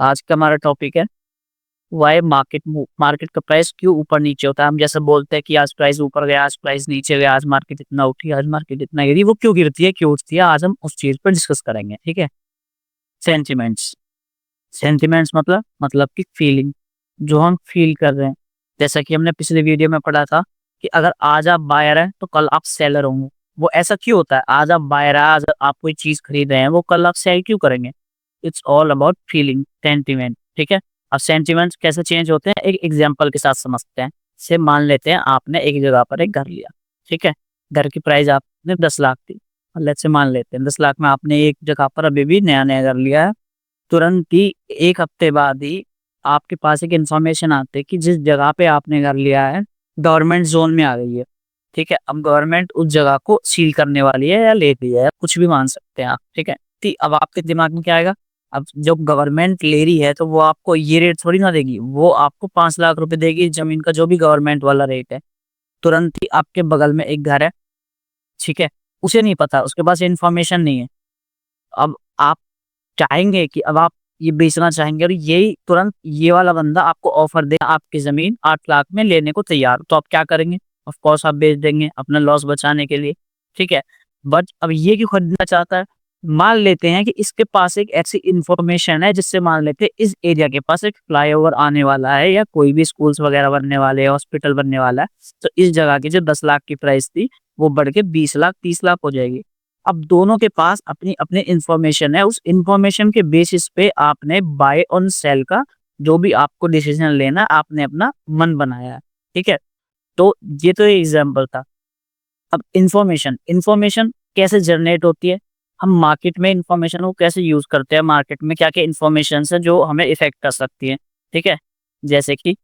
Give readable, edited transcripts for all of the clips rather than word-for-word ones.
आज का हमारा टॉपिक है वाई मार्केट का प्राइस क्यों ऊपर नीचे होता है। हम जैसे बोलते हैं कि आज प्राइस ऊपर गया, आज प्राइस नीचे गया, आज मार्केट इतना उठी, आज मार्केट इतना गिरी। वो क्यों गिरती है, क्यों उठती है, आज हम उस चीज पर डिस्कस करेंगे। ठीक है। सेंटिमेंट्स। सेंटिमेंट्स मतलब कि फीलिंग, जो हम फील कर रहे हैं। जैसा कि हमने पिछले वीडियो में पढ़ा था कि अगर आज आप बायर हैं तो कल आप सेलर होंगे। वो ऐसा क्यों होता है? आज आप बायर है, आज आप कोई चीज खरीद रहे हैं, वो कल आप सेल क्यों करेंगे? It's all about feeling, sentiment. ठीक है। अब सेंटिमेंट्स कैसे चेंज होते हैं, एक एग्जांपल के साथ समझते हैं। से मान लेते हैं आपने एक जगह पर एक घर लिया। ठीक है। घर की प्राइस आपने 10 लाख थी। लेट्स से मान लेते हैं 10 लाख में आपने एक जगह पर अभी भी नया नया घर लिया है। तुरंत ही एक हफ्ते बाद ही आपके पास एक इंफॉर्मेशन आती है कि जिस जगह पे आपने घर लिया है गवर्नमेंट जोन में आ गई है। ठीक है। अब गवर्नमेंट उस जगह को सील करने वाली है या ले रही है, कुछ भी मान सकते हैं आप। ठीक है। अब आपके दिमाग में क्या आएगा? अब जब गवर्नमेंट ले रही है तो वो आपको ये रेट थोड़ी ना देगी, वो आपको 5 लाख रुपए देगी जमीन का, जो भी गवर्नमेंट वाला रेट है। तुरंत ही आपके बगल में एक घर है। ठीक है। उसे नहीं पता, उसके पास इन्फॉर्मेशन नहीं है। अब आप चाहेंगे कि अब आप ये बेचना चाहेंगे और यही तुरंत ये वाला बंदा आपको ऑफर दे, आपकी जमीन 8 लाख में लेने को तैयार हो, तो आप क्या करेंगे? ऑफ कोर्स आप बेच देंगे अपना लॉस बचाने के लिए। ठीक है। बट अब ये क्यों खरीदना चाहता है? मान लेते हैं कि इसके पास एक ऐसी इंफॉर्मेशन है जिससे मान लेते हैं इस एरिया के पास एक फ्लाईओवर आने वाला है या कोई भी स्कूल्स वगैरह बनने वाले हैं, हॉस्पिटल बनने वाला है। तो इस जगह की जो 10 लाख की प्राइस थी वो बढ़ के 20 लाख 30 लाख हो जाएगी। अब दोनों के पास अपनी अपनी इंफॉर्मेशन है, उस इंफॉर्मेशन के बेसिस पे आपने बाय ऑन सेल का जो भी आपको डिसीजन लेना आपने अपना मन बनाया है। ठीक है। तो ये तो एग्जाम्पल था। अब इंफॉर्मेशन इंफॉर्मेशन कैसे जनरेट होती है, हम मार्केट में इंफॉर्मेशन को कैसे यूज करते हैं, मार्केट में क्या क्या इंफॉर्मेशन है जो हमें इफेक्ट कर सकती है। ठीक है। जैसे कि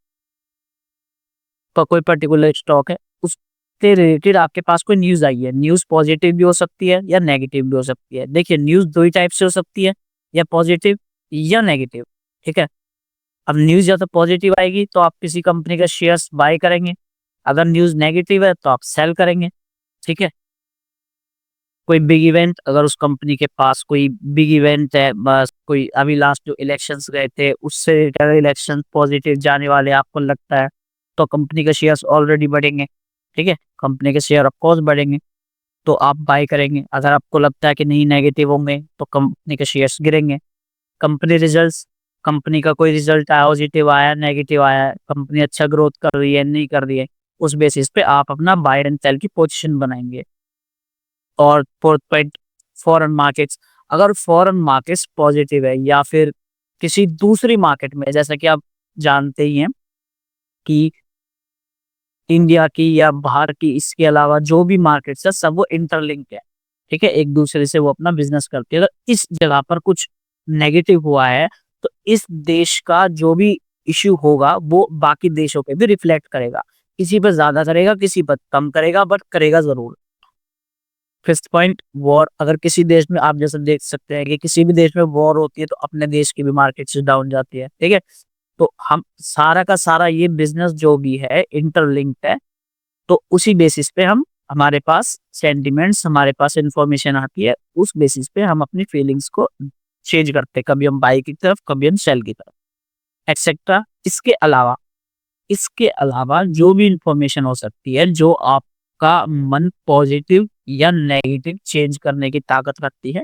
कोई पर्टिकुलर स्टॉक है, उससे रिलेटेड आपके पास कोई न्यूज आई है। न्यूज पॉजिटिव भी हो सकती है या नेगेटिव भी हो सकती है। देखिए न्यूज दो ही टाइप से हो सकती है, या पॉजिटिव या नेगेटिव। ठीक है। अब न्यूज या तो पॉजिटिव आएगी तो आप किसी कंपनी का शेयर्स बाय करेंगे, अगर न्यूज नेगेटिव है तो आप सेल करेंगे। ठीक है। कोई बिग इवेंट, अगर उस कंपनी के पास कोई बिग इवेंट है, बस कोई अभी लास्ट जो इलेक्शंस गए थे उससे रिलेटेड इलेक्शन पॉजिटिव जाने वाले आपको लगता है, तो कंपनी के शेयर्स ऑलरेडी बढ़ेंगे। ठीक है। कंपनी के शेयर ऑफ कोर्स बढ़ेंगे, तो आप बाय करेंगे। अगर आपको लगता है कि नहीं नेगेटिव होंगे तो कंपनी के शेयर्स गिरेंगे। कंपनी रिजल्ट्स, कंपनी का कोई रिजल्ट आया, पॉजिटिव आया, नेगेटिव आया, कंपनी अच्छा ग्रोथ कर रही है नहीं कर रही है, उस बेसिस पे आप अपना बाय एंड सेल की पोजीशन बनाएंगे। और फोर्थ पॉइंट, फॉरेन मार्केट्स। अगर फॉरेन मार्केट्स पॉजिटिव है या फिर किसी दूसरी मार्केट में, जैसा कि आप जानते ही हैं कि इंडिया की या बाहर की, इसके अलावा जो भी मार्केट्स है सब वो इंटरलिंक है। ठीक है। एक दूसरे से वो अपना बिजनेस करती है। अगर इस जगह पर कुछ नेगेटिव हुआ है तो इस देश का जो भी इश्यू होगा वो बाकी देशों पे भी रिफ्लेक्ट करेगा। किसी पर ज्यादा करेगा, किसी पर कम करेगा, बट करेगा जरूर। Fifth point, war. अगर किसी देश में, आप जैसे देख सकते हैं कि किसी भी देश में वॉर होती है तो अपने देश की भी मार्केट से डाउन जाती है। ठीक है। तो हम सारा का सारा ये बिजनेस जो भी है इंटरलिंक्ड है। तो उसी बेसिस पे हम, हमारे पास सेंटिमेंट्स, हमारे पास इंफॉर्मेशन आती है, उस बेसिस पे हम अपनी फीलिंग्स को चेंज करते हैं। कभी हम बाई की तरफ, कभी हम सेल की तरफ, एक्सेट्रा। इसके अलावा जो भी इंफॉर्मेशन हो सकती है जो आपका मन पॉजिटिव या नेगेटिव चेंज करने की ताकत रखती है,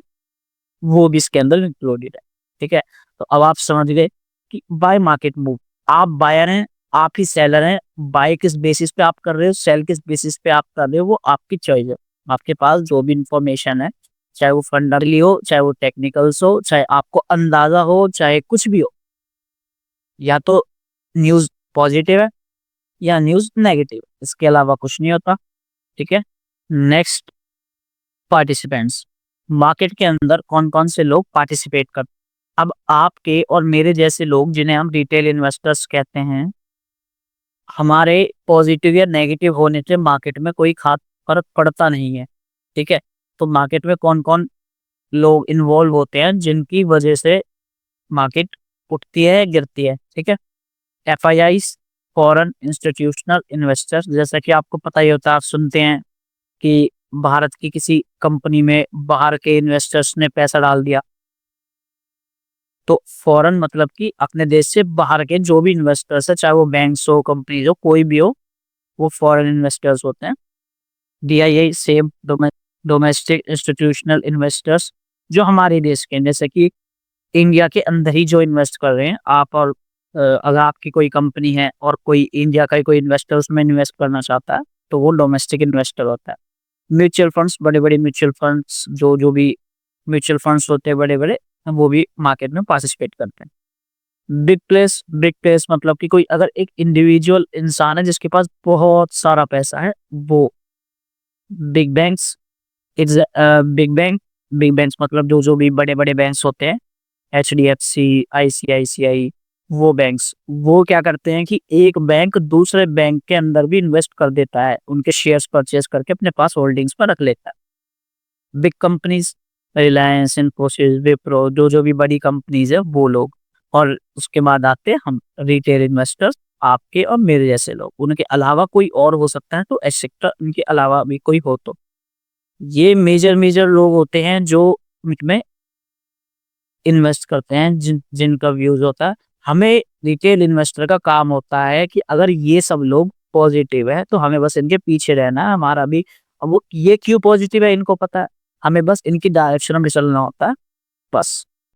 वो भी इसके अंदर इंक्लूडेड है। ठीक है। तो अब आप समझ गए कि बाय मार्केट मूव, आप बायर हैं, आप ही सेलर हैं। बाय किस बेसिस पे आप कर रहे हो, सेल किस बेसिस पे आप कर रहे हो, वो आपकी चॉइस है। आपके पास जो भी इंफॉर्मेशन है, चाहे वो फंडामेंटली हो, चाहे वो टेक्निकल्स हो, चाहे आपको अंदाजा हो, चाहे कुछ भी हो, या तो न्यूज पॉजिटिव है या न्यूज नेगेटिव, इसके अलावा कुछ नहीं होता। ठीक है। Next, participants. मार्केट के अंदर कौन कौन से लोग पार्टिसिपेट कर, अब आपके और मेरे जैसे लोग जिन्हें हम रिटेल इन्वेस्टर्स कहते हैं, हमारे पॉजिटिव या नेगेटिव होने से मार्केट में कोई खास फर्क पड़ता नहीं है। ठीक है। तो मार्केट में कौन कौन लोग इन्वॉल्व होते हैं जिनकी वजह से मार्केट उठती है गिरती है। ठीक है। FII, foreign institutional investors. जैसा कि आपको पता ही होता है, आप सुनते हैं कि भारत की किसी कंपनी में बाहर के इन्वेस्टर्स ने पैसा डाल दिया। तो फॉरेन मतलब कि अपने देश से बाहर के जो भी इन्वेस्टर्स है, चाहे वो बैंक्स हो, कंपनीज हो, कोई भी हो, वो फॉरेन इन्वेस्टर्स होते हैं। DII same domestic institutional investors, जो हमारे देश के हैं, जैसे कि इंडिया के अंदर ही जो इन्वेस्ट कर रहे हैं आप, और अगर आपकी कोई कंपनी है और कोई इंडिया का ही कोई इन्वेस्टर उसमें इन्वेस्ट करना चाहता है, तो वो डोमेस्टिक इन्वेस्टर होता है। म्यूचुअल फंड्स, बड़े-बड़े म्यूचुअल फंड्स, जो भी म्यूचुअल फंड्स होते हैं बड़े-बड़े, वो भी मार्केट में पार्टिसिपेट करते हैं। बिग प्लेस मतलब कि कोई अगर एक इंडिविजुअल इंसान है जिसके पास बहुत सारा पैसा है, वो big banks, it's big banks मतलब जो भी बड़े-बड़े बैंक्स होते हैं, एचडीएफसी, आईसीआईसीआई, वो बैंक्स, वो क्या करते हैं कि एक बैंक दूसरे बैंक के अंदर भी इन्वेस्ट कर देता है, उनके शेयर्स परचेज़ करके अपने पास होल्डिंग्स में रख लेता है। बिग कंपनीज़, रिलायंस, इन्फोसिस, विप्रो, जो भी बड़ी कंपनीज़ है वो लोग, और उसके बाद आते हैं हम रिटेल इन्वेस्टर्स, आपके और मेरे जैसे लोग। उनके अलावा कोई और हो सकता है, तो एटसेट्रा, उनके अलावा भी कोई हो तो। ये मेजर लोग होते हैं जो इसमें इन्वेस्ट करते हैं, जिनका व्यूज़ होता है। हमें रिटेल इन्वेस्टर का काम होता है कि अगर ये सब लोग पॉजिटिव है, तो हमें बस इनके पीछे रहना है, हमारा भी। अब वो ये क्यों पॉजिटिव है इनको पता है, हमें बस इनकी डायरेक्शन में चलना होता है, बस।